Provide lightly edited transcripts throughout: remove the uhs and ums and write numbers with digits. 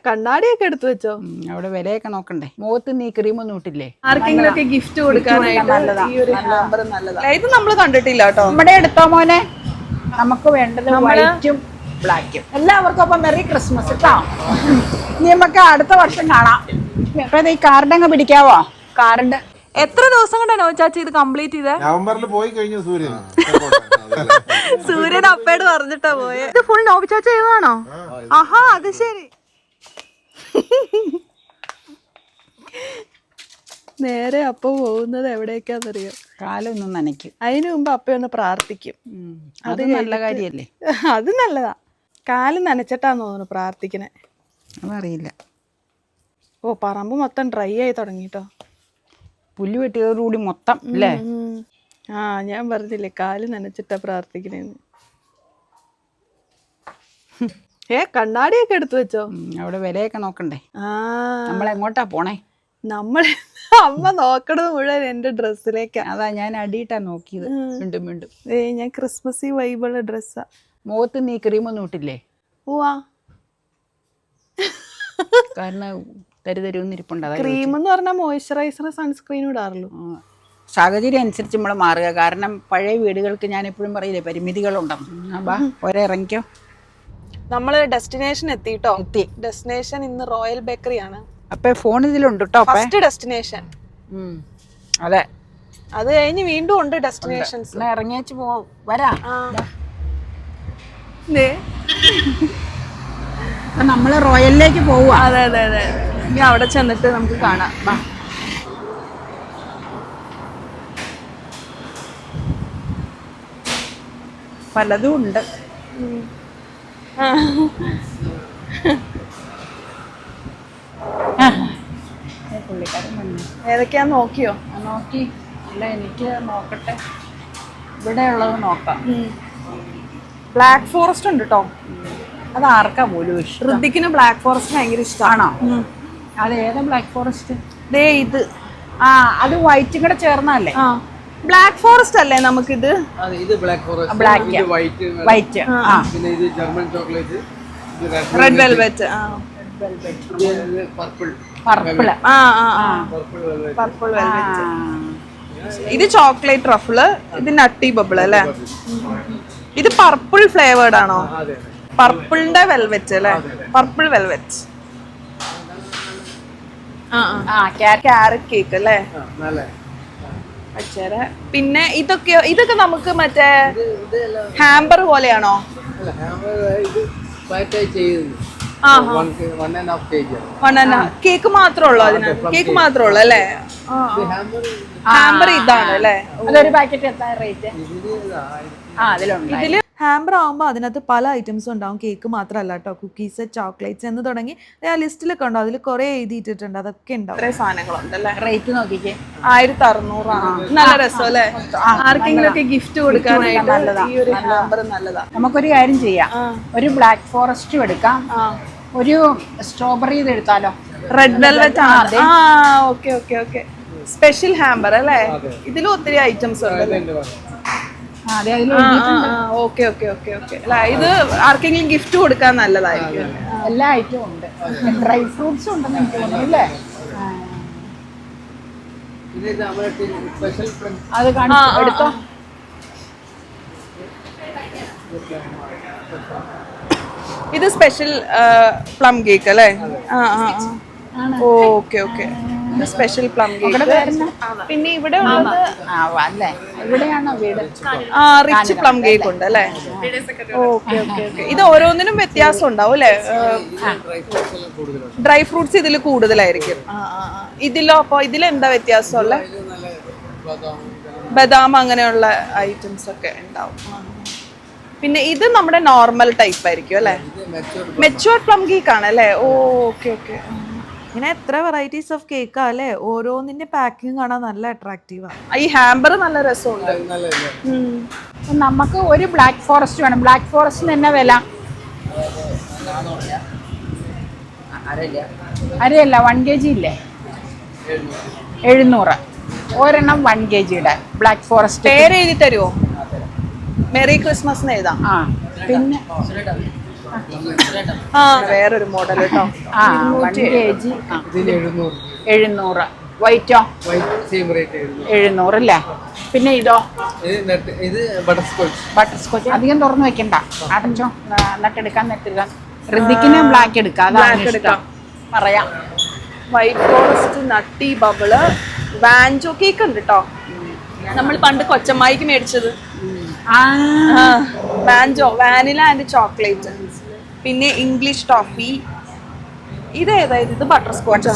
കണ്ണാടിയൊക്കെ എടുത്തു വെച്ചോ? അവിടെ വിലയൊക്കെ നോക്കണ്ടേ. മുഖത്ത് നീ ക്രീമൊന്നും ഇട്ടില്ലേ? ആർക്കെങ്കിലും ഒക്കെ ഗിഫ്റ്റ് കൊടുക്കാനായിട്ട് ഈ ഒരു ഹാമ്പർ നല്ലതാണ്. ഇത് നമ്മൾ കണ്ടിട്ടില്ല കേട്ടോ. നമ്മുടെ എടുത്തോ മോനെ. നമുക്ക് വേണ്ടത് വൈറ്റും ബ്ലാക്കും. എല്ലാവർക്കും അപ്പം മെറി ക്രിസ്മസ് കേട്ടോ. ഇനി നമുക്ക് അടുത്ത വർഷം കാണാം. അപ്പൊ ഈ കാർഡ് അങ്ങ് പിടിക്കാവോ? കാർഡ് എത്ര ദിവസം കൊണ്ടാണോ ചാച്ചി ഇത് കംപ്ലീറ്റ് ചെയ്തേ? നവംബറിൽ പോയി കഴിഞ്ഞു സൂര്യൻ. സൂര്യൻ അപ്പയോട് പറഞ്ഞിട്ടാ പോയെ. ഇത് ഫുൾ നോബി ചാച്ച ചെയ്തതാണോ? ആഹാ, അത് ശരി. നേരെ അപ്പ പോകുന്നത് എവിടേക്കാന്നറിയോ? കാലൊന്നും നനയ്ക്കും. അതിനു മുമ്പ് അപ്പയൊന്ന് പ്രാർത്ഥിക്കും. അത് നല്ല കാര്യല്ലേ? അത് നല്ലതാ. കാല് നനച്ചിട്ടാന്ന് തോന്നുന്നു പ്രാർത്ഥിക്കണേ. അതറിയില്ല. ഓ, പറമ്പ് മൊത്തം ഡ്രൈ ആയി തുടങ്ങിട്ടോ. പുല്ല് വെട്ടിയതോടുകൂടി മൊത്തം അല്ലേ? ആ, ഞാൻ പറഞ്ഞില്ലേ കാല് നനച്ചിട്ടാ പ്രാർത്ഥിക്കണേന്ന്. കണ്ണാടിയൊക്കെ എടുത്തു വെച്ചോ? അവിടെ വിലയൊക്കെ നോക്കണ്ടേ. നമ്മളെങ്ങോട്ടാ പോണേ? അമ്മ നോക്കണത് മുഴുവൻ എന്റെ ഡ്രസ്സിലേക്കാ. അതാ ഞാൻ അടിയിട്ടാ നോക്കിയത്. വീണ്ടും വീണ്ടും ഞാൻ ക്രിസ്മസ് വൈബുള്ള ഡ്രസ്സാ. മുഖത്ത് നീ ക്രീമൊന്നും ഇട്ടില്ലേ? ഓവാ, കാരണം തരുതരുന്നിരിപ്പുണ്ട്. ക്രീം എന്ന് പറഞ്ഞാൽ മോയ്സ്ചറൈസർ സൺസ്ക്രീനും ഇടാറുള്ളൂ. സാഹചര്യം അനുസരിച്ച് നമ്മൾ മാറുക. കാരണം പഴയ വീടുകൾക്ക് ഞാൻ എപ്പോഴും പറയില്ലേ പരിമിതികളുണ്ടെന്ന്. ബാ ഒരേ ഇറങ്ങിക്കോ. നമ്മള് ഡെസ്റ്റിനേഷൻ എത്തിട്ടോ. ഡെസ്റ്റിനേഷൻ ഇന്ന് റോയൽ ബേക്കറി ആണ്. അപ്പൊ ഫോൺ ഇതിലുണ്ട് കേട്ടോ. First destination. അതെ, അത് കഴിഞ്ഞ് വീണ്ടും ഉണ്ട് ഡെസ്റ്റിനേഷൻസ്. ഇറങ്ങിച്ചു വരാ. നമ്മള് റോയലിലേക്ക് പോവുക. അതെ അതെ അതെ. ഇനി അവിടെ ചെന്നിട്ട് നമുക്ക് കാണാം. പലതും ഉണ്ട്. ഏതൊക്കെയാന്ന് നോക്കിയോ? നോക്കി. അല്ല, എനിക്ക് നോക്കട്ടെ. ഇവിടെ ഉള്ളത് നോക്കാം. ബ്ലാക്ക് ഫോറസ്റ്റ് ഉണ്ട് കേട്ടോ. അത് ആർക്കാ പോലും ഇഷ്ടം? ഋതിക്കിന് ബ്ലാക്ക് ഫോറസ്റ്റ് ഭയങ്കര ഇഷ്ടമാണോ? അത് ഏതാ ബ്ലാക്ക് ഫോറസ്റ്റ്? ദേ ഇത്. അത് വൈറ്റും കൂടെ ചേർന്നല്ലേ? ബ്ലാക്ക് ഫോറസ്റ്റ് അല്ലേ നമുക്കിത്? ഇത് ബ്ലാക്ക് ഫോറസ്റ്റ്, ബ്ലാക്ക്, ഇത് വൈറ്റ്, വൈറ്റ്. പിന്നെ ഇത് ജർമ്മൻ ചോക്ലേറ്റ്, റെഡ് വെൽവെറ്റ്, ഇത് പർപ്പിൾ, പർപ്പിൾ. Purple velvet. ഇത് ചോക്ലേറ്റ് ട്രഫിള്, ഇത് നട്ടി ബബിൾ അല്ലേ? ഇത് പർപ്പിൾ ഫ്ലേവേർഡ് ആണോ? പർപ്പിളിന്റെ വെൽവെറ്റ് അല്ലേ? Purple velvet. ക്യാരറ്റ് കേക്ക് അല്ലേ? പിന്നെ ഇതൊക്കെ നമുക്ക് മറ്റേ ഹാമ്പർ പോലെയാണോ? കേക്ക് മാത്രമേ ഉള്ളൂ അതിന്? കേക്ക് മാത്രമേ ഉള്ളൂ അല്ലേ? ഹാമ്പർ ഇതാണ് അല്ലേ? അതൊരു പാക്കറ്റ് എത്ര റേറ്റ്? ഇതില് ഹാമ്പർ ആകുമ്പോൾ അതിനകത്ത് പല ഐറ്റംസും ഉണ്ടാവും. കേക്ക് മാത്രമല്ല കേട്ടോ, കുക്കീസ്, ചോക്ലേറ്റ്സ് എന്ന് തുടങ്ങി ആ ലിസ്റ്റിലൊക്കെ ഉണ്ടാവും. അതിൽ കുറെ എഴുതിയിട്ടിട്ടുണ്ട്. അതൊക്കെ ഉണ്ടാവും. ഇത്രയും സാധനങ്ങളുണ്ടല്ലേ? റേറ്റ് നോക്കിക്കേ. 1600. നല്ല രസം അല്ലേ? ആർക്കെങ്കിലും ഒക്കെ ഗിഫ്റ്റ് കൊടുക്കാനായിട്ട് ഈ ഒരു ഹാമ്പർ നല്ലതാ. നമുക്കൊരു കാര്യം ചെയ്യാം. ഒരു ബ്ലാക്ക് ഫോറസ്റ്റും എടുക്കാം, ഒരു സ്ട്രോബെറി ഇത് എടുത്താലോ? റെഡ് വെൽവെറ്റ് ആണ്. Okay okay okay. Special hamper അല്ലേ? ഇതിലും ഒത്തിരി ഐറ്റംസ് ഉണ്ട്. Okay okay okay okay. അല്ല, ഇത് ആർക്കെങ്കിലും ഗിഫ്റ്റ് കൊടുക്കാൻ നല്ലതായിരിക്കും. എല്ലാ ഐറ്റവും ഉണ്ട്. ഡ്രൈ ഫ്രൂട്ട്സും ഉണ്ടെന്ന് എനിക്ക് തോന്നുന്നു അല്ലേ? അത് കാണിച്ചു എടുത്തോ. ഇത് സ്പെഷ്യൽ പ്ലം കേക്ക് അല്ലേ? Okay okay. Special plum cake. പിന്നെ ഇവിടെ ഉള്ളത് ഇവിടെയാണോ വീട്? റിച്ച് പ്ലം കേക്ക് ഉണ്ട് അല്ലേ? Okay okay okay. ഇത് ഓരോന്നിനും വ്യത്യാസം ഉണ്ടാവും അല്ലേ? ഡ്രൈ ഫ്രൂട്ട്സ് ഇതിൽ കൂടുതലായിരിക്കും. ഇതിലോ? അപ്പൊ ഇതിലെന്താ വ്യത്യാസമുള്ള? ബദാം അങ്ങനെയുള്ള ഐറ്റംസ് ഒക്കെ ഉണ്ടാവും. പിന്നെ ഇത് നമ്മുടെ നോർമൽ ടൈപ്പ് ആയിരിക്കും അല്ലേ? മെച്ചുവർഡ് പ്ലം കേക്ക് ആണ് അല്ലേ? Okay okay. ഇങ്ങനെ എത്ര വെറൈറ്റീസ് ഓഫ് കേക്കാ അല്ലേ? ഓരോന്നിന്റെ പാക്കിങ് കാണാൻ നല്ല അട്രാക്റ്റീവാ. ഈ ഹാമ്പർ നല്ല രസമുണ്ട്. നമുക്ക് ഒരു ബ്ലാക്ക് ഫോറസ്റ്റ് വേണം. ബ്ലാക്ക് ഫോറസ്റ്റിന് എന്നാ വില? അരയല്ല, 1 kg ഇല്ലേ? 700. ഒരെണ്ണം 1 kgയുടെ ബ്ലാക്ക് ഫോറസ്റ്റ്. പേര് എഴുതി തരുമോ? മെറി ക്രിസ്മസ് എഴുതാം. പിന്നെ ആ വേറൊരു മോഡൽ കേട്ടോ. ആ 1 kg ഇതിന് 700. 700. വൈറ്റോ വൈറ്റ് സെയിം റേറ്റ് 700 അല്ലേ? പിന്നെ ഇതോ ഇത് ബട്ടർ സ്കോച്ച്. ബട്ടർ സ്കോച്ച് അധികം തുറന്നു വെക്കണ്ട, അടച്ചോ. എന്നിട്ട് എടുക്കാൻ നെറ്റിടാൻ ഋതിക്കിന് ബ്ലാക്ക് എടുക്കാം, Black എടുക്കാം. പറയാം. വൈറ്റ് ഫോറസ്റ്റ്, നട്ടി ബബിള്, വാൻജോ കേക്ക് ഉണ്ട് കേട്ടോ. നമ്മൾ പണ്ട് കൊച്ചമ്മായിക്ക് മേടിച്ചത്. ആ വാൻജോ, വാനില ആൻഡ് ചോക്ലേറ്റ്. പിന്നെ ഇംഗ്ലീഷ് ടോഫി. ഇത് ഏതായത്? ഇത് ബട്ടർ സ്കോച്ച്.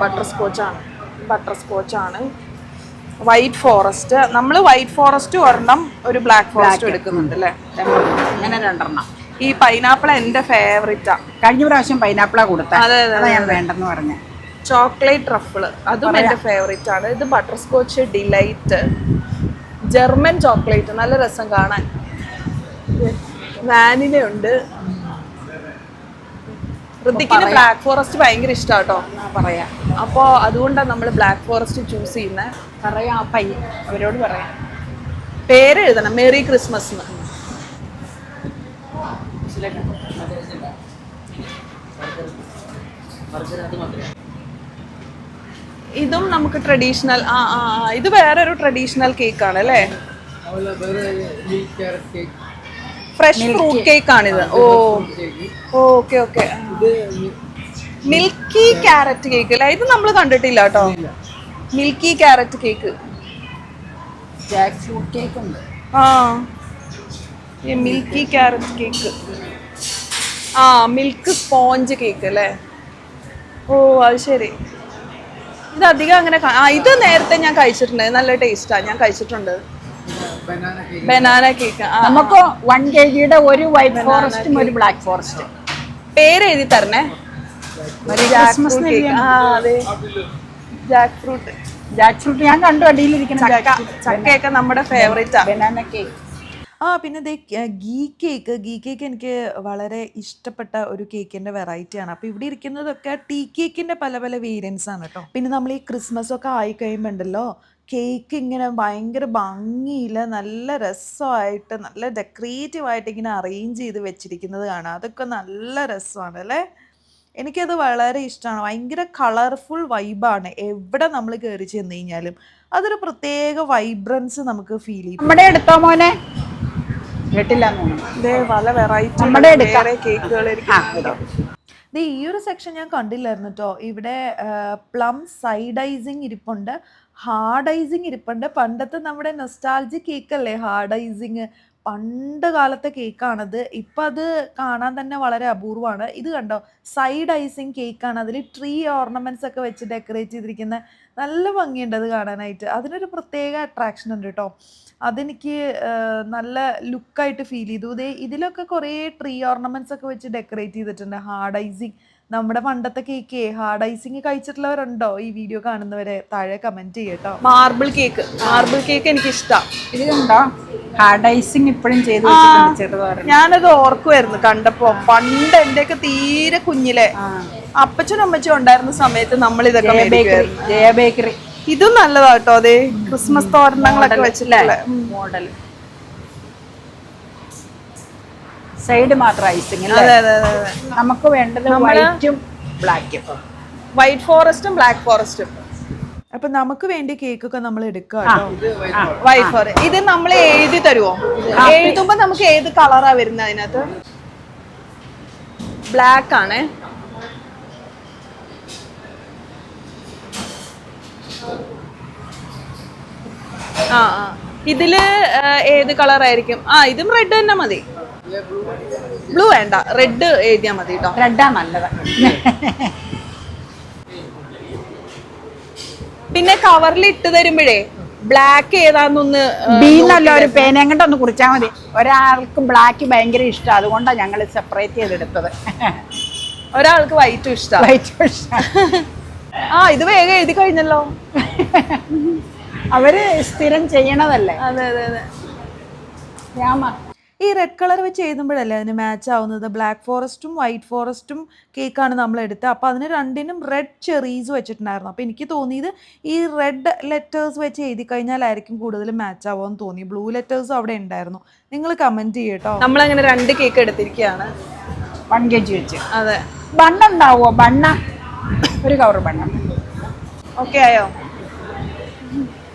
ബട്ടർ സ്കോച്ച് ആണ്. White forest. നമ്മൾ വൈറ്റ് ഫോറസ്റ്റ് ഒരെണ്ണം, ഒരു ബ്ലാക്ക് ഫോറസ്റ്റ് എടുക്കുന്നുണ്ട് അല്ലേ? അങ്ങനെ 2 ഈ പൈനാപ്പിൾ എന്റെ ഫേവറേറ്റാ. കഴിഞ്ഞ പ്രാവശ്യം പൈനാപ്പിളാ കൊടുത്ത, അതെ, അതെ, അതാ ഞാൻ വേണ്ടെന്ന് പറഞ്ഞ. ചോക്ലേറ്റ് ട്രഫിള് അതും എന്റെ ഫേവറേറ്റ് ആണ്. ഇത് butter scotch delight, German chocolate, നല്ല രസം കാണാൻ. വാനില ഉണ്ട്. ഋതിക്കിന് ബ്ലാക്ക് ഫോറസ്റ്റ് ഭയങ്കര ഇഷ്ടാട്ടോ. പറയാം അപ്പോ അതുകൊണ്ടാണ് നമ്മൾ ബ്ലാക്ക് ഫോറസ്റ്റ് ചൂസ് ചെയ്യുന്നത്. പറയാം, ആ പയ്യൻ അവരോട് പറയാം. പേര് എഴുതണം, മേരി ക്രിസ്മസ്. ഇതും നമുക്ക് ട്രഡീഷണൽ. ഇത് വേറൊരു ട്രഡീഷണൽ കേക്ക് ആണ് അല്ലേ? ഫ്രഷ് ഫ്രൂട്ട് കേക്ക് ആണിത്. Okay okay. Milky carrot cake അല്ലേ? ഇത് നമ്മൾ കണ്ടിട്ടില്ല കേട്ടോ. Milky carrot cake. Jackfruit cake ഉണ്ട്. Milky carrot cake. Milk sponge cake അല്ലേ? ഓ അത് ശരി. ഇത് അധികം അങ്ങനെ ഇത് നേരത്തെ ഞാൻ കഴിച്ചിട്ടുണ്ട്, നല്ല ടേസ്റ്റാ, ഞാൻ കഴിച്ചിട്ടുണ്ട്. Banana cake. നമുക്ക് 1 kg ഒരു വൈറ്റ് ഫോറസ്റ്റും ഒരു ബ്ലാക്ക് ഫോറസ്റ്റ്. പേര് എഴുതി തരണേ. Jack fruit. ജാക്ക് ഫ്രൂട്ട് ഞാൻ കണ്ടു അടിയിലിരിക്കുന്ന ചക്കയൊക്കെ നമ്മുടെ ഫേവറേറ്റാ. Banana cake. പിന്നെ ഗീ കേക്ക് എനിക്ക് വളരെ ഇഷ്ടപ്പെട്ട ഒരു കേക്കിൻ്റെ വെറൈറ്റിയാണ്. അപ്പോൾ ഇവിടെ ഇരിക്കുന്നതൊക്കെ ടീ കേക്കിൻ്റെ പല പല വേരിയൻസ് ആണ് കേട്ടോ. പിന്നെ നമ്മൾ ഈ ക്രിസ്മസ് ഒക്കെ ആയി കഴിയുമ്പോൾ ഉണ്ടല്ലോ, കേക്ക് ഇങ്ങനെ ഭയങ്കര ഭംഗിയിൽ നല്ല രസമായിട്ട് നല്ല ഡെക്കറേറ്റീവ് ആയിട്ട് ഇങ്ങനെ അറേഞ്ച് ചെയ്ത് വെച്ചിരിക്കുന്നത് കാണാം. അതൊക്കെ നല്ല രസമാണ് അല്ലേ? എനിക്കത് വളരെ ഇഷ്ടമാണ്. ഭയങ്കര കളർഫുൾ വൈബാണ്. എവിടെ നമ്മൾ കയറി ചെന്ന് കഴിഞ്ഞാലും അതൊരു പ്രത്യേക വൈബ്രൻസ് നമുക്ക് ഫീൽ ചെയ്യും. നമ്മുടെ എടുത്തോ മോനെ? കേട്ടില്ല. പല വെറൈറ്റി കേക്കുകൾ. ഈ ഒരു സെക്ഷൻ ഞാൻ കണ്ടില്ലായിരുന്നു കേട്ടോ. ഇവിടെ പ്ലം സൈഡ് ഐസിങ് ഇരിപ്പുണ്ട്, ഹാർഡ് ഐസിങ് ഇരിപ്പുണ്ട്. പണ്ടത്തെ നമ്മുടെ നൊസ്റ്റാൾജിക് കേക്കല്ലേ ഹാർഡ് ഐസിങ്, പണ്ട് കാലത്തെ കേക്കാണത്. ഇപ്പം അത് കാണാൻ തന്നെ വളരെ അപൂർവമാണ്. ഇത് കണ്ടോ, സൈഡ് ഐസിങ് കേക്കാണ്. അതിൽ ട്രീ ഓർണമെന്റ്സ് ഒക്കെ വെച്ച് ഡെക്കറേറ്റ് ചെയ്തിരിക്കുന്ന നല്ല ഭംഗിയുണ്ട് അത് കാണാനായിട്ട്. അതിനൊരു പ്രത്യേക അട്രാക്ഷൻ ഉണ്ട് കേട്ടോ. അതെനിക്ക് നല്ല ലുക്കായിട്ട് ഫീൽ ചെയ്തു. ഇതിലൊക്കെ കുറേ ട്രീ ഓർണമെന്റ്സ് ഒക്കെ വെച്ച് ഡെക്കറേറ്റ് ചെയ്തിട്ടുണ്ട്. ഹാർഡ് ഐസിങ്, നമ്മുടെ പണ്ടത്തെ കേക്ക് ഹാർഡ് ഐസിങ് കഴിച്ചിട്ടുള്ളവരുണ്ടോ? ഈ വീഡിയോ കാണുന്നവരെ താഴെ കമന്റ് ചെയ്യട്ടോ. മാർബിൾ കേക്ക് എനിക്ക് ഇഷ്ടം. ഇത് കണ്ടോ, ഹാർഡ് ഐസിങ് ഇപ്പോഴും ചെയ്ത് ചെറുതായിരുന്നു. ഞാനത് ഓർക്കുമായിരുന്നു കണ്ടപ്പോ. പണ്ട് എന്റെയൊക്കെ തീരെ കുഞ്ഞിലെ അപ്പച്ചനും അമ്മച്ചും ഉണ്ടായിരുന്ന സമയത്ത് നമ്മൾ ഇതൊക്കെ മേടിക്കുമായിരുന്നു. ജയ ബേക്കറി. ഇതും നല്ലതാ കേട്ടോ. അതെ, ക്രിസ്മസ് തോരണങ്ങളൊക്കെ വെച്ചിട്ടുള്ള മോഡൽ. സൈഡ് മാത്രം ഐസിങ്. അതെ അതെ അതെ. നമുക്ക് വേണ്ടത് വൈറ്റും ബ്ലാക്കും. വൈറ്റ് ഫോറസ്റ്റും ബ്ലാക്ക് ഫോറസ്റ്റും. അപ്പൊ നമുക്ക് വേണ്ടി കേക്കൊക്കെ നമ്മൾ എടുക്കുക കേട്ടോ. White forest. ഇത് നമ്മൾ എഴുതി തരുമോ? എഴുതുമ്പോ നമുക്ക് ഏത് കളറാ വരുന്നത് അതിനകത്ത്? ബ്ലാക്ക് ആണേ. ഇതില് ഏത് കളർ ആയിരിക്കും? ഇതും റെഡ് തന്നെ മതി. ബ്ലൂ വേണ്ട, റെഡ് എഴുതിയാ മതി കേട്ടോ. റെഡാ നല്ലത്. പിന്നെ കവറിൽ ഇട്ട് തരുമ്പോഴേ ബ്ലാക്ക് ഏതാന്നൊന്ന് ബീന്നല്ല ഒരു പേനയും കൊണ്ട് ഒന്ന് കുറിച്ചാൽ മതി. ഒരാൾക്ക് ബ്ലാക്ക് ഭയങ്കര ഇഷ്ടം, അതുകൊണ്ടാണ് ഞങ്ങൾ സെപ്പറേറ്റ് ചെയ്തെടുത്തത്. ഒരാൾക്ക് വൈറ്റും ഇഷ്ടം. ഇത് വേഗം എഴുതി കഴിഞ്ഞല്ലോ. അവര് സ്ഥിരം ചെയ്യണതല്ലേ. അതെ അതെ അതെ. ഈ റെഡ് കളർ വെച്ച് എഴുതുമ്പോഴല്ലേ അതിന് മാച്ച് ആവുന്നത്. ബ്ലാക്ക് ഫോറസ്റ്റും വൈറ്റ് ഫോറസ്റ്റും കേക്കാണ് നമ്മൾ എടുത്തത്. അപ്പോൾ അതിന് രണ്ടിനും റെഡ് ചെറീസ് വെച്ചിട്ടുണ്ടായിരുന്നു. അപ്പോൾ എനിക്ക് തോന്നിയത് ഈ റെഡ് ലെറ്റേഴ്സ് വെച്ച് എഴുതി കഴിഞ്ഞാലായിരിക്കും കൂടുതൽ മാച്ച് ആവുമെന്ന് തോന്നി. ബ്ലൂ ലെറ്റേഴ്സ് അവിടെ ഉണ്ടായിരുന്നു. നിങ്ങൾ കമന്റ് ചെയ്യട്ടോ. നമ്മളങ്ങനെ 2 കേക്ക് എടുത്തിരിക്കുകയാണ്. 1 kg വെച്ച്. അതെ. ബണ്ണുണ്ടാവോ? ബണ്ണ ഒരു കവർ ബണ്ണ. ഓക്കെ ആയോ?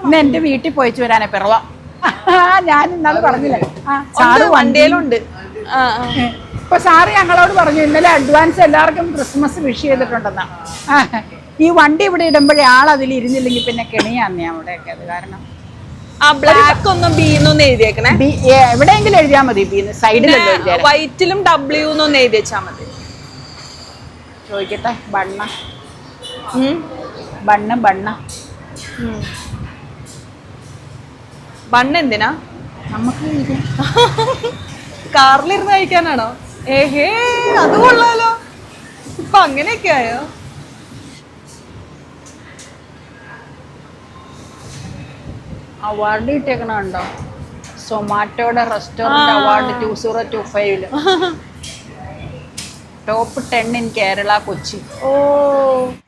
ഇന്ന് എൻ്റെ വീട്ടിൽ പോയിച്ചു വരാനേ പിറവ. ഞാൻ ഇന്നാള് പറഞ്ഞില്ലേ, സാറ് വണ്ടിയിലുണ്ട്. ഇപ്പൊ സാറ് ഞങ്ങളോട് പറഞ്ഞു ഇന്നലെ അഡ്വാൻസ് എല്ലാവർക്കും ക്രിസ്മസ് വിഷ് ചെയ്തിട്ടുണ്ടെന്നാ. ഈ വണ്ടി ഇവിടെ ഇടുമ്പോഴേ ആളതിൽ ഇരുന്നില്ലെങ്കിൽ പിന്നെ കെണിയാന്നേ അവിടെയൊക്കെ. അത് കാരണം ബ്ലാക്ക് ഒന്നും ബീന്നൊന്നും എഴുതിയേക്കണേ. എവിടെയെങ്കിലും എഴുതിയാൽ മതി. സൈഡിലല്ലോ എഴുതിയാൽ. വൈറ്റിലും W എന്നൊന്ന് എഴുതി വെച്ചാൽ മതി. ചോദിക്കട്ടെ, ബണ്ണ ബണ്ണ ബണ്ണ ബണ്ണ് എന്തിനാ? നമുക്ക് കാറിലിരുന്ന് കഴിക്കാനാണോ? ഏഹേ, അത് കൊള്ളാലോ. ഇപ്പൊ അങ്ങനെയൊക്കെ ആയോ? അവാർഡ് കിട്ടിയേക്കണുണ്ടോ? സൊമാറ്റോയുടെ restaurant award 2025 top 10 in Kerala, Kochi. ഓ,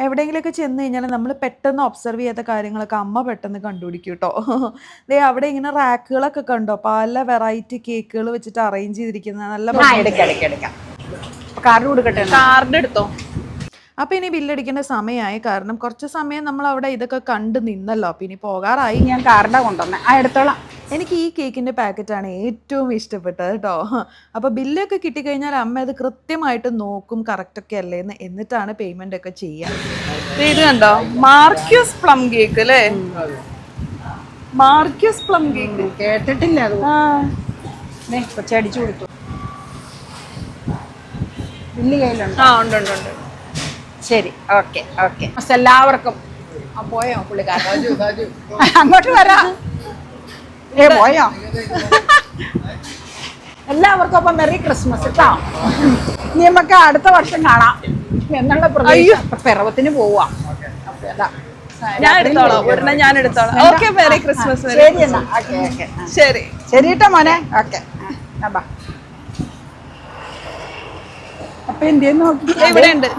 എവിടെയെങ്കിലുമൊക്കെ ചെന്ന് കഴിഞ്ഞാൽ നമ്മൾ പെട്ടെന്ന് ഒബ്സർവ് ചെയ്യാത്ത കാര്യങ്ങളൊക്കെ അമ്മ പെട്ടെന്ന് കണ്ടുപിടിക്കും കേട്ടോ. ദേ അവിടെ ഇങ്ങനെ റാക്കുകളൊക്കെ കണ്ടോ, പല വെറൈറ്റി കേക്കുകൾ വെച്ചിട്ട് അറേഞ്ച് ചെയ്തിരിക്കുന്ന നല്ല എടുക്കാം. കാർഡ് കൊടുക്കട്ടെ. കാർഡ് എടുത്തോ. അപ്പൊ ഇനി ബില്ലടിക്കേണ്ട സമയമായി. കാരണം കുറച്ച് സമയം നമ്മൾ അവിടെ ഇതൊക്കെ കണ്ടു നിന്നല്ലോ. അപ്പൊ ഇനി പോകാറായി. ഞാൻ കാർഡാ കൊണ്ടുവന്നേ. എടുത്തോളാം. എനിക്ക് ഈ കേക്കിന്റെ പാക്കറ്റാണ് ഏറ്റവും ഇഷ്ടപ്പെട്ടത് കേട്ടോ. അപ്പൊ ബില്ലൊക്കെ കിട്ടിക്കഴിഞ്ഞാൽ അമ്മ അത് കൃത്യമായിട്ട് നോക്കും കറക്റ്റ് ഒക്കെ അല്ലേന്ന്, എന്നിട്ടാണ് പേയ്മെന്റ് ഒക്കെ ചെയ്യാം. ഇത് കണ്ടോ, മാർക്യൂസ് പ്ലം കേക്ക് അല്ലേ? മാർക്യൂസ് പ്ലം കേക്ക് കേട്ടിട്ടില്ല. അത് കൊച്ചടിച്ചു കൊടുത്തു. ബില്ല് കയ്യിലുണ്ട്. ഉണ്ട് ഉണ്ട് ഉണ്ട്. ശരി, ഓക്കെ ഓക്കെ. എല്ലാവർക്കും പോയോ പുള്ളിക്കാരൻ? അങ്ങോട്ട് വരാം. പോയോ? എല്ലാവർക്കും അപ്പം മെറി ക്രിസ്മസ് കേട്ടോ. ഇനി നമുക്ക് അടുത്ത വർഷം കാണാം എന്നുള്ള പ്രതീക്ഷ. പിറവത്തിന് പോവാ. ഞാൻ എടുത്തോളാം, ഒരെണ്ണം ഞാൻ എടുത്തോളാം. Okay, merry Christmas. ശരി എന്നാ. Okay okay. ശരി ശരി കേട്ടോ മോനെ. ഓക്കെ. അപ്പൊ എന്തെന്ന് നോക്കി ഇവിടെ ഉണ്ട്.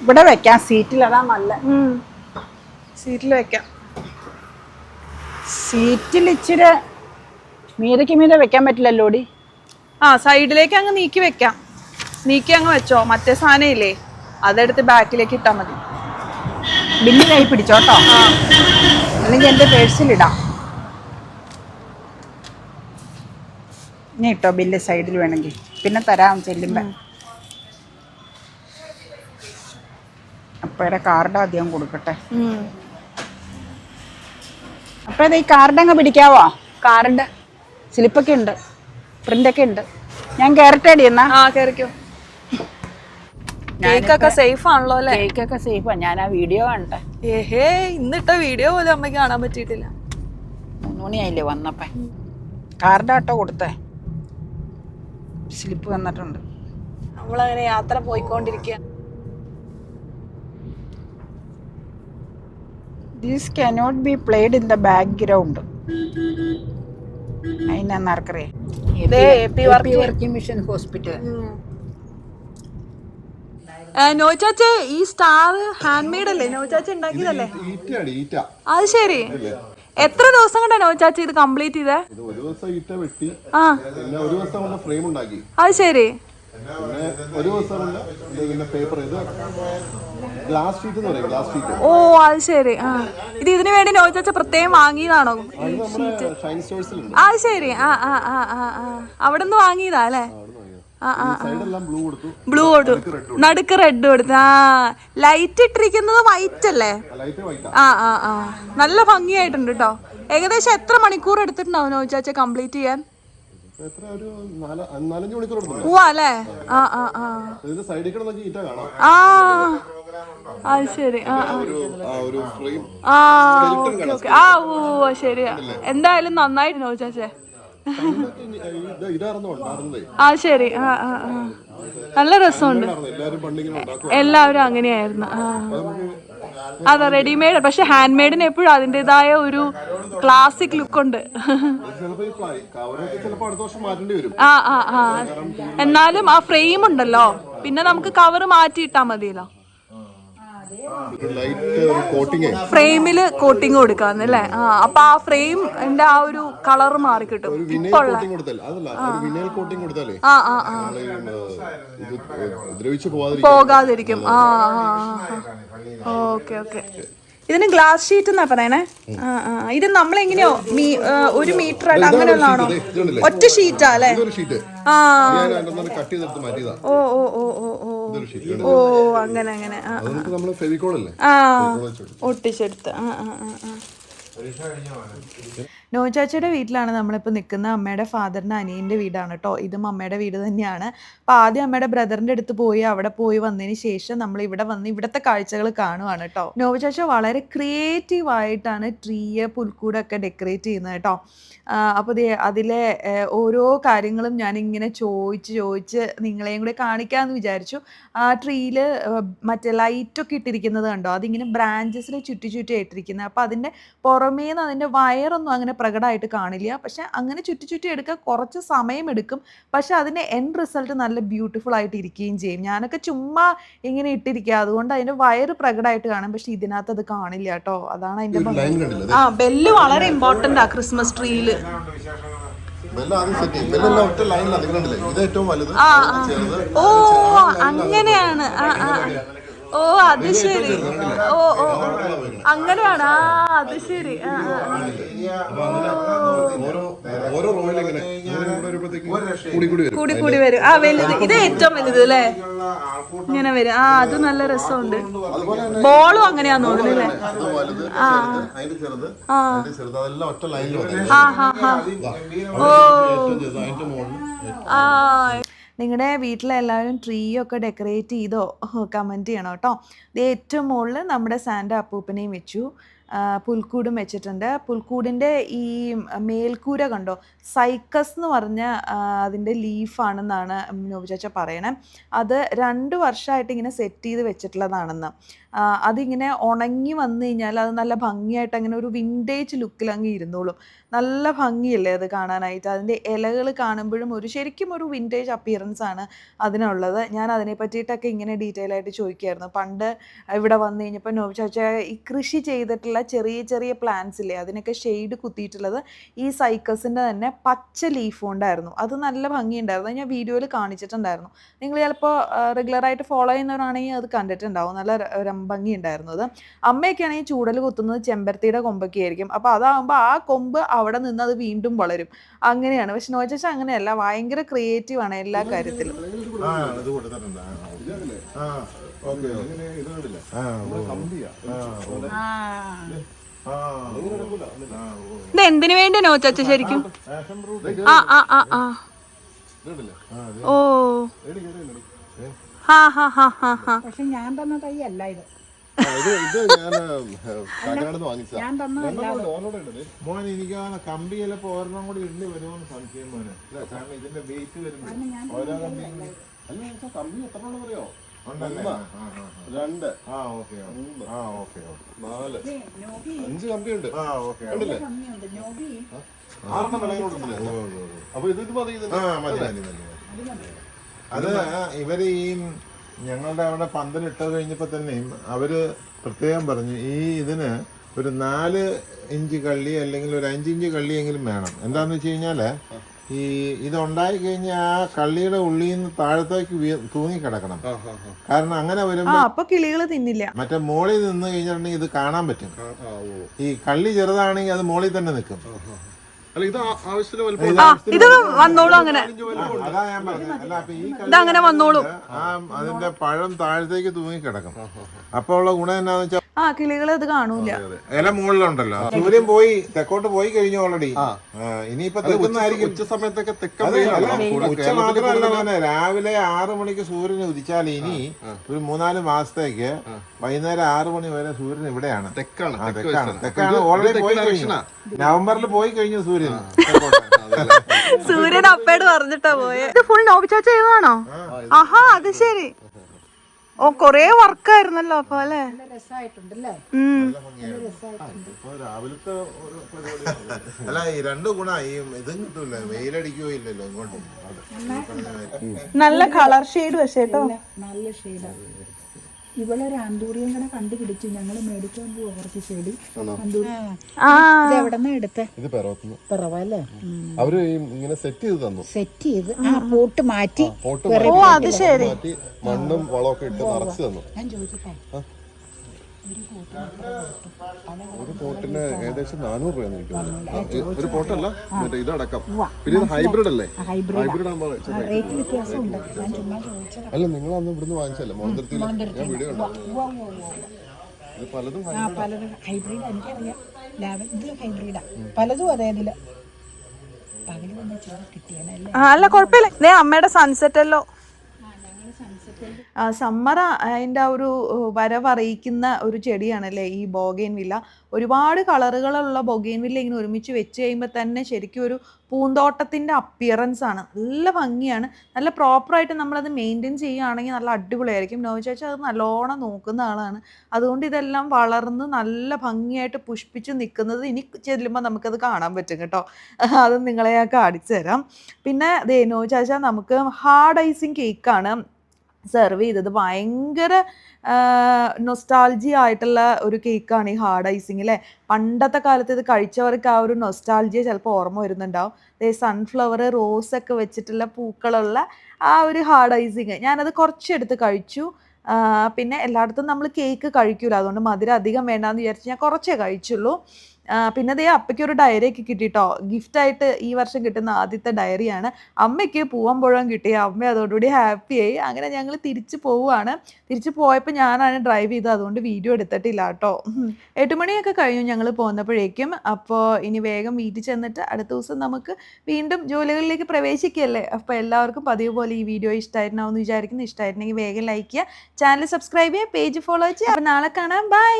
ഇവിടെ വെക്കാം സീറ്റിൽ. അതാ നല്ല. സീറ്റിൽ വെക്കാം. സീറ്റിൽ ഇച്ചിരി മീതയ്ക്ക് മീതെ വെക്കാൻ പറ്റില്ലല്ലോടി. സൈഡിലേക്ക് അങ്ങ് നീക്കി വെക്കാം. നീക്കി അങ്ങ് വെച്ചോ. മറ്റേ സാധനം ഇല്ലേ, അതെടുത്ത് ബാക്കിലേക്ക് ഇട്ടാ മതി. ബില്ല് കൈ പിടിച്ചോട്ടോ, അല്ലെങ്കിൽ എൻ്റെ പേഴ്സിലിടാം. ഇനി ഇട്ടോ ബില്ല് സൈഡിൽ വേണമെങ്കിൽ, പിന്നെ തരാം ചെല്ലുമ്പോ. അപ്പയുടെ കാർഡ് ആദ്യം കൊടുക്കട്ടെ. അപ്പൊ ഈ കാർഡ് അങ്ങ് പിടിക്കാവോ? കാർഡ് സ്ലിപ്പൊക്കെ ഉണ്ട്, പ്രിന്റൊക്കെ ഉണ്ട്. ഞാൻ കയറട്ടേടി എന്നാ. കേറിക്കോ. കേക്കൊക്കെ സേഫ് ആണല്ലോ അല്ലേ? കേക്കൊക്കെ സേഫാ. ഞാൻ ആ വീഡിയോ കാണട്ടെ. ഏഹേ, ഇന്നിട്ട വീഡിയോ പോലും അമ്മയ്ക്ക് കാണാൻ പറ്റിയിട്ടില്ല. 3 മണിയായില്ലേ വന്നപ്പോ. കാർഡാട്ടോ കൊടുത്തേ. സ്ലിപ്പ് വന്നിട്ടുണ്ട്. നമ്മളങ്ങനെ യാത്ര പോയിക്കൊണ്ടിരിക്കുക. This cannot be played in the background. അതിനാർക്കറിയാം. Working mission hospital. നോച്ചാച്ചേ, ഈ സ്റ്റാർ ഹാൻഡ് മെയ്ഡ് അല്ലേ? നോച്ചാച്ച ഉണ്ടാക്കിയതല്ലേ? അത് ശരി. എത്ര ദിവസം കൊണ്ടാ നോച്ചാച്ച ഇത് കംപ്ലീറ്റ് ചെയ്തേ? ഒരു ദിവസം ഈറ്റ വെട്ടി, ആ, പിന്നെ ഒരു ദിവസം കൊണ്ട് ഫ്രെയിം ഉണ്ടാക്കി. അത് ശരി. പിന്നെ ഒരു ദിവസം കൊണ്ട് പിന്നെ പേപ്പർ ഇത് ഗ്ലാസ് ഷീറ്റ് എന്ന് പറയും. Glass sheet. ഓ, അത് ശരി. ഇത് ഇതിനു വേണ്ടി നോച്ചാച്ച പ്രത്യേകം വാങ്ങിയതാണോ? ഷൈൻ സ്റ്റോഴ്സിലുണ്ട്. അത് ശരി. അവിടെ നിന്ന് വാങ്ങിയതാ അല്ലേ? ബ്ലൂ കൊടുത്തു, നടുക്ക് റെഡ് കൊടുത്തു. ലൈറ്റ് ഇട്ടിരിക്കുന്നത് വൈറ്റ് അല്ലേ? നല്ല ഭംഗിയായിട്ടുണ്ട് കേട്ടോ. ഏകദേശം എത്ര മണിക്കൂർ എടുത്തിട്ടുണ്ടാവും നോച്ചാച്ച കംപ്ലീറ്റ് ചെയ്യാൻ? അല്ലേ? അത് ശരി. ഓ ശരിയാ. എന്തായാലും നന്നായിട്ട് നോച്ചാച്ചേ. ആ ശരി. നല്ല രസമുണ്ട്. എല്ലാവരും അങ്ങനെയായിരുന്നു. അതെ, റെഡിമെയ്ഡ്. പക്ഷെ ഹാൻഡ് മെയ്ഡിന് എപ്പോഴും അതിൻ്റെതായ ഒരു ക്ലാസിക് ലുക്ക് ഉണ്ട്. എന്നാലും ആ ഫ്രെയിം ഉണ്ടല്ലോ, പിന്നെ നമുക്ക് കവർ മാറ്റിയിട്ടാ മതിയല്ലോ. ലൈറ്റ് ഒരു കോട്ടിങ് ഫ്രെയിമില് കോട്ടിങ് കൊടുക്കാന്നല്ലേ? ആ, അപ്പൊ ആ ഫ്രെയിം എന്റെ ആ ഒരു കളർ മാറി കിട്ടും. ഒരു വിനൈൽ കോട്ടിങ് കൊടുത്താൽ അതല്ല, ഒരു വിനൈൽ കോട്ടിങ് കൊടുത്താലേ ഇത് ദ്രവിച്ചു പോകാതിരിക്കും. ആ, ഓക്കെ ഓക്കെ. ഇതിന് ഗ്ലാസ് ഷീറ്റ് എന്നാ പറയണേ. ഇത് നമ്മളെങ്ങനെയോ 1 മീറ്റർ ആയിട്ട് അങ്ങനെ ഒന്നാണോ? ഒറ്റ ഷീറ്റാ അല്ലേ? ആ, ഓ ഓ ഓ ഓ ഓ ഓ, അങ്ങനെ അങ്ങനെ. ആ, ഒട്ടിച്ചെടുത്ത്. നോചാച്ചയുടെ വീട്ടിലാണ് നമ്മളിപ്പോൾ നിൽക്കുന്നത്. അമ്മയുടെ ഫാദറിൻ്റെ അനിയൻ്റെ വീടാണ് കേട്ടോ. ഇതും അമ്മയുടെ വീട് തന്നെയാണ്. അപ്പോൾ ആദ്യം അമ്മയുടെ ബ്രദറിൻ്റെ അടുത്ത് പോയി അവിടെ പോയി വന്നതിന് ശേഷം നമ്മൾ ഇവിടെ വന്ന് ഇവിടുത്തെ കാഴ്ചകൾ കാണുവാണ് കേട്ടോ. നോവചാച്ച വളരെ ക്രിയേറ്റീവായിട്ടാണ് ട്രീയെ പുൽക്കൂടൊക്കെ ഡെക്കറേറ്റ് ചെയ്യുന്നത് കേട്ടോ. അപ്പോൾ അതിലെ ഓരോ കാര്യങ്ങളും ഞാനിങ്ങനെ ചോദിച്ച് നിങ്ങളെയും കൂടെ കാണിക്കാമെന്ന് വിചാരിച്ചു. ആ ട്രീയിൽ മറ്റേ ലൈറ്റൊക്കെ ഇട്ടിരിക്കുന്നത് കണ്ടോ? അതിങ്ങനെ ബ്രാഞ്ചസിൽ ചുറ്റി ഇട്ടിരിക്കുന്നത്. അപ്പോൾ അതിൻ്റെ പുറമേന്ന് അതിൻ്റെ വയറൊന്നും അങ്ങനെ പ്രകടമായിട്ട് കാണില്ല. പക്ഷെ അങ്ങനെ ചുറ്റി എടുക്കാൻ കുറച്ച് സമയമെടുക്കും. പക്ഷെ അതിൻ്റെ എൻഡ് റിസൾട്ട് നല്ല ബ്യൂട്ടിഫുൾ ആയിട്ട് ഇരിക്കുകയും ചെയ്യും. ഞാനൊക്കെ ചുമ്മാ ഇങ്ങനെ ഇട്ടിരിക്കുക, അതുകൊണ്ട് അതിൻ്റെ വയറ് പ്രകടമായിട്ട് കാണും. പക്ഷെ ഇതിനകത്ത് അത് കാണില്ല കേട്ടോ. അതാണ് അതിൻ്റെ ആ ബെല്ല് വളരെ ഇമ്പോർട്ടൻ്റ് ആ ക്രിസ്മസ് ട്രീയിൽ. ഓ, അങ്ങനെയാണ്. ഓ, അത് ശരി. ഓ ഓ, അങ്ങനെയാണ്. ആ, അത് ശരി. കൂടി വരും. ആ, വലുത് ഇത് ഏറ്റവും വലുത് അല്ലേ? ഇങ്ങനെ വരും. ആ, അത് നല്ല രസമുണ്ട്. ബോളും അങ്ങനെയാന്ന് തോന്നുന്നു അല്ലേ? ആ ആ. നിങ്ങളുടെ വീട്ടിലെല്ലാവരും ട്രീ ഒക്കെ ഡെക്കറേറ്റ് ചെയ്തോ? കമൻറ്റ് ചെയ്യണം കേട്ടോ. ഇത് ഏറ്റവും മുകളിൽ നമ്മുടെ സാൻഡ അപ്പൂപ്പനെയും വെച്ചു. പുൽക്കൂടും വെച്ചിട്ടുണ്ട്. പുൽക്കൂടിൻ്റെ ഈ മേൽക്കൂര കണ്ടോ? സൈക്കസ് എന്ന് പറഞ്ഞ അതിൻ്റെ ലീഫാണെന്നാണ് നോബുചാച്ച പറയണേ. അത് 2 വർഷമായിട്ട് ഇങ്ങനെ സെറ്റ് ചെയ്ത് വെച്ചിട്ടുള്ളതാണെന്ന്. അതിങ്ങനെ ഉണങ്ങി വന്നു കഴിഞ്ഞാൽ അത് നല്ല ഭംഗിയായിട്ട് അങ്ങനെ ഒരു വിൻറ്റേജ് ലുക്കിൽ അങ്ങ് ഇരുന്നോളും. നല്ല ഭംഗിയല്ലേ അത് കാണാനായിട്ട്? അതിൻ്റെ ഇലകൾ കാണുമ്പോഴും ശരിക്കും ഒരു വിൻറ്റേജ് അപ്പിയറൻസ് ആണ് അതിനുള്ളത്. ഞാൻ അതിനെ പറ്റിയിട്ടൊക്കെ ഇങ്ങനെ ഡീറ്റെയിൽ ആയിട്ട് ചോദിക്കുമായിരുന്നു. പണ്ട് ഇവിടെ വന്നു കഴിഞ്ഞപ്പോൾ നോബുചാച്ച ഈ കൃഷി ചെയ്തിട്ടുള്ള ചെറിയ പ്ലാന്റ്സ് ഇല്ലേ, അതിനൊക്കെ ഷെയ്ഡ് കുത്തിയിട്ടുള്ളത് ഈ സൈക്കസിൻ്റെ തന്നെ പച്ച ലീഫ് കൊണ്ടായിരുന്നു. അത് നല്ല ഭംഗിയുണ്ടായിരുന്നു. ഞാൻ വീഡിയോയിൽ കാണിച്ചിട്ടുണ്ടായിരുന്നു. നിങ്ങൾ ചിലപ്പോൾ റെഗുലറായിട്ട് ഫോളോ ചെയ്യുന്നവരാണെങ്കിൽ അത് കണ്ടിട്ടുണ്ടാവും. നല്ല ഭംഗി ഉണ്ടായിരുന്നത്. അമ്മയൊക്കെ ആണെങ്കിൽ ചൂടൽ കുത്തുന്നത് ചെമ്പരത്തിയുടെ കൊമ്പൊക്കെ ആയിരിക്കും. അപ്പോൾ അതാകുമ്പോൾ ആ കൊമ്പ് അവിടെ നിന്ന് അത് വീണ്ടും വളരും. അങ്ങനെയാണ്. പക്ഷെ നോചാച്ച അങ്ങനെയല്ല, ഭയങ്കര ക്രിയേറ്റീവ് ആണ് എല്ലാ കാര്യത്തിലും. ഇത് എന്തിനു വേണ്ടി നോച്ചാച്ച ശരിക്കും? ആ ആ ആ ആ, ഓ, ഹാ ഹാ ഹാ ഹാ ഹാ. പക്ഷെ ഞാൻ തന്ന തൈ അല്ല ഇത്. ഞാൻ മോൻ എനിക്ക് കമ്പി ചിലപ്പോ ഒരെണ്ണം കൂടി ഇടേണ്ടി വരുമോന്ന് സംശയം മോനെ. കാരണം ഇതിന്റെ വെയിറ്റ് വരുന്നത് ഓരോ കമ്പി അറിയോ? ഉണ്ടല്ലേ? 2 ഓക്കെ 4 5 കമ്പിയുണ്ട്. ഓക്കെ അപ്പൊ ഇത് മതി. അത് ഇവര് ഈ ഞങ്ങളുടെ അവിടെ പന്തലിട്ട് കഴിഞ്ഞപ്പോ തന്നെയും അവര് പ്രത്യേകം പറഞ്ഞു ഈ ഇതിന് ഒരു 4 ഇഞ്ച് കള്ളി അല്ലെങ്കിൽ ഒരു 5 ഇഞ്ച് കള്ളിയെങ്കിലും വേണം. എന്താന്ന് വെച്ച് കഴിഞ്ഞാല് ഈ ഇതുണ്ടായി കഴിഞ്ഞാൽ ആ കള്ളിയുടെ ഉള്ളിൽ നിന്ന് താഴത്തേക്ക് തൂങ്ങി കിടക്കണം. കാരണം അങ്ങനെ വരുമ്പോ അപ്പൊ കിളികൾ തിന്നില്ല. മറ്റേ മോളിൽ നിന്ന് കഴിഞ്ഞിട്ടുണ്ടെങ്കിൽ ഇത് കാണാൻ പറ്റും. ഈ കള്ളി ചെറുതാണെങ്കിൽ അത് മോളിൽ തന്നെ നിൽക്കും. ഇത് ഇത് വന്നോളൂ അങ്ങനെ. അതാ ഞാൻ പറഞ്ഞത്. അല്ല അപ്പൊ ഈ ഇതങ്ങനെ വന്നോളൂ. അതിന്റെ പഴം താഴത്തേക്ക് തൂങ്ങി കിടക്കും. അപ്പൊ ഉള്ള ഗുണം എന്നാന്ന് വെച്ചാൽ കിളികൾ അത് കാണൂല. ഇല മുകളിലുണ്ടല്ലോ. സൂര്യൻ പോയി തെക്കോട്ട് പോയി കഴിഞ്ഞു ഓൾറെഡി. ഇനിയിപ്പോ തെക്കുന്നായിരിക്കും. ഉച്ച സമയത്തൊക്കെ ഉച്ച മാത്രമല്ല മോനെ, രാവിലെ 6 മണിക്ക് സൂര്യൻ ഉദിച്ചാൽ ഇനി ഒരു 3-4 മാസത്തേക്ക് വൈകുന്നേരം 6 മണി വരെ സൂര്യൻ ഇവിടെയാണ്. തെക്കാണ് ഓൾറെഡി പോയി കഴിഞ്ഞു. നവംബറിൽ പോയി കഴിഞ്ഞു സൂര്യൻ. സൂര്യൻ അപ്പയോട് പറഞ്ഞിട്ടാ പോയെ. ഇത് ഫുൾ നോബിച്ചാച്ച ചെയ്തതാണോ? ആഹാ, അത് ശരി. ഓ, കൊറേ വർക്കായിരുന്നല്ലോ അപ്പൊ അല്ലേ? രസമായിട്ടുണ്ടല്ലേ? രാവിലത്തെ അല്ല ഈ 2 ഗുണ ഈ ഇതും കിട്ടൂല, വെയിലടിക്കുകയോ ഇല്ലല്ലോ ഇങ്ങോട്ടും. നല്ല കളർ ഷെയ്ഡ് പക്ഷേ കേട്ടോ. നല്ല ഷെയ്ഡാ. ഇവളൊരു ആന്തൂറിയും കൂടെ കണ്ടുപിടിച്ചു. ഞങ്ങൾ മേടിക്കാൻ പോവാ കുറച്ച് ചെടി. ആ എവിടെ നിന്ന് എടുത്തേ? ഇത് പിറവത്തുനിന്ന് പിറവല്ലേ? അവര് ഇങ്ങനെ സെറ്റ് ചെയ്ത് തന്നു. സെറ്റ് ചെയ്ത് പോട്ട് മാറ്റി പോട്ട് അത് ശരി. മാറ്റി മണ്ണും വളമൊക്കെ ഇട്ട് നിറച്ച് തന്നു. ഞാൻ ചോദിക്കട്ടെ, ഒരു പോട്ടിന് ഏകദേശം 400 രൂപ എനിക്ക് തോന്നുന്നു. ഒരു പോട്ടല്ല, മറ്റേ ഇതടക്കം. പിന്നെ ഇത് ഹൈബ്രിഡ് അല്ലേ? ഹൈബ്രിഡ് ആകുമ്പോൾ റേറ്റ് വ്യത്യാസമുണ്ട്. ഞാൻ ചുമ്മാ ചോദിച്ചതാ. അല്ല, നിങ്ങൾ അന്ന് ഇവിടുന്ന് വാങ്ങിച്ചല്ലേ മോന്തിരത്തിൽ? ഞാൻ വീഡിയോ കണ്ടു. ഇത് പലതും പലതും ഹൈബ്രിഡ് എനിക്കറിയാം. ഇത് ഹൈബ്രിഡാ, പലതും അതെ. ഇതില് പകല് വന്ന ചോറ് കിട്ടിയാണല്ലേ. അല്ല കുഴപ്പമില്ല. ദേ അമ്മയുടെ സൺസെറ്റ് അല്ലോ. സമ്മർ അതിൻ്റെ ആ ഒരു വരവറിയിക്കുന്ന ഒരു ചെടിയാണല്ലേ ഈ ബോഗെയിൻവില്ല. ഒരുപാട് കളറുകളുള്ള ബോഗെയിൻവില്ല ഇങ്ങനെ ഒരുമിച്ച് വെച്ച് കഴിയുമ്പോൾ തന്നെ ശരിക്കും ഒരു പൂന്തോട്ടത്തിൻ്റെ അപ്പിയറൻസ് ആണ്. നല്ല ഭംഗിയാണ്. നല്ല പ്രോപ്പറായിട്ട് നമ്മളത് മെയിൻറ്റെയിൻ ചെയ്യുകയാണെങ്കിൽ നല്ല അടിപൊളിയായിരിക്കും. നോവ ചേച്ചി അത് നല്ലോണം നോക്കുന്ന ആളാണ്. അതുകൊണ്ട് ഇതെല്ലാം വളർന്ന് നല്ല ഭംഗിയായിട്ട് പുഷ്പിച്ച് നിൽക്കുന്നത് ഇനി ചെല്ലുമ്പോൾ നമുക്കത് കാണാൻ പറ്റും കേട്ടോ. അത് നിങ്ങളെ ഞാൻ കാണിച്ചു തരാം. പിന്നെ നോവ ചേച്ചാ നമുക്ക് ഹാർഡ് ഐസിങ് കേക്കാണ് സെർവ് ചെയ്തത്. ഭയങ്കര നൊസ്റ്റാൾജി ആയിട്ടുള്ള ഒരു കേക്കാണ് ഈ ഹാർഡ് ഐസിങ് അല്ലേ. പണ്ടത്തെ കാലത്ത് ഇത് കഴിച്ചവർക്ക് ആ ഒരു നൊസ്റ്റാൾജിയ ചിലപ്പോൾ ഓർമ്മ വരുന്നുണ്ടാവും. സൺഫ്ലവർ റോസൊക്കെ വെച്ചിട്ടുള്ള പൂക്കളുള്ള ആ ഒരു ഹാർഡ് ഐസിങ് ഞാനത് കുറച്ചെടുത്ത് കഴിച്ചു. പിന്നെ എല്ലായിടത്തും നമ്മൾ കേക്ക് കഴിക്കൂല, അതുകൊണ്ട് മധുരം അധികം വേണ്ടാന്ന് വിചാരിച്ച് ഞാൻ കുറച്ചേ കഴിച്ചുള്ളൂ. പിന്നെ ദേ അപ്പയ്ക്ക് ഒരു ഡയറിയൊക്കെ കിട്ടിട്ടോ. ഗിഫ്റ്റായിട്ട് ഈ വർഷം കിട്ടുന്ന ആദ്യത്തെ ഡയറിയാണ്. അമ്മയ്ക്ക് പൂവമ്പഴം കിട്ടി. അമ്മ അതോടുകൂടി ഹാപ്പിയായി. അങ്ങനെ ഞങ്ങൾ തിരിച്ചു പോവുകയാണ്. തിരിച്ചു പോയപ്പോൾ ഞാനാണ് ഡ്രൈവ് ചെയ്തത്, അതുകൊണ്ട് വീഡിയോ എടുത്തിട്ടില്ല കേട്ടോ. 8 മണിയൊക്കെ കഴിഞ്ഞു ഞങ്ങൾ പോന്നപ്പോഴേക്കും. അപ്പോൾ ഇനി വേഗം വീട്ടിൽ ചെന്നിട്ട് അടുത്ത ദിവസം നമുക്ക് വീണ്ടും ജോലികളിലേക്ക് പ്രവേശിക്കുകയല്ലേ. അപ്പോൾ എല്ലാവർക്കും പതിവ് പോലെ ഈ വീഡിയോ ഇഷ്ടമായിരുന്നാവെന്ന് വിചാരിക്കുന്നു. ഇഷ്ടമായിരുന്നെങ്കിൽ വേഗം ലൈക്ക് ചെയ്യുക, ചാനൽ സബ്സ്ക്രൈബ് ചെയ്യുക, പേജ് ഫോളോ ചെയ്യുക. അപ്പോൾ നാളെ കാണാം. ബൈ.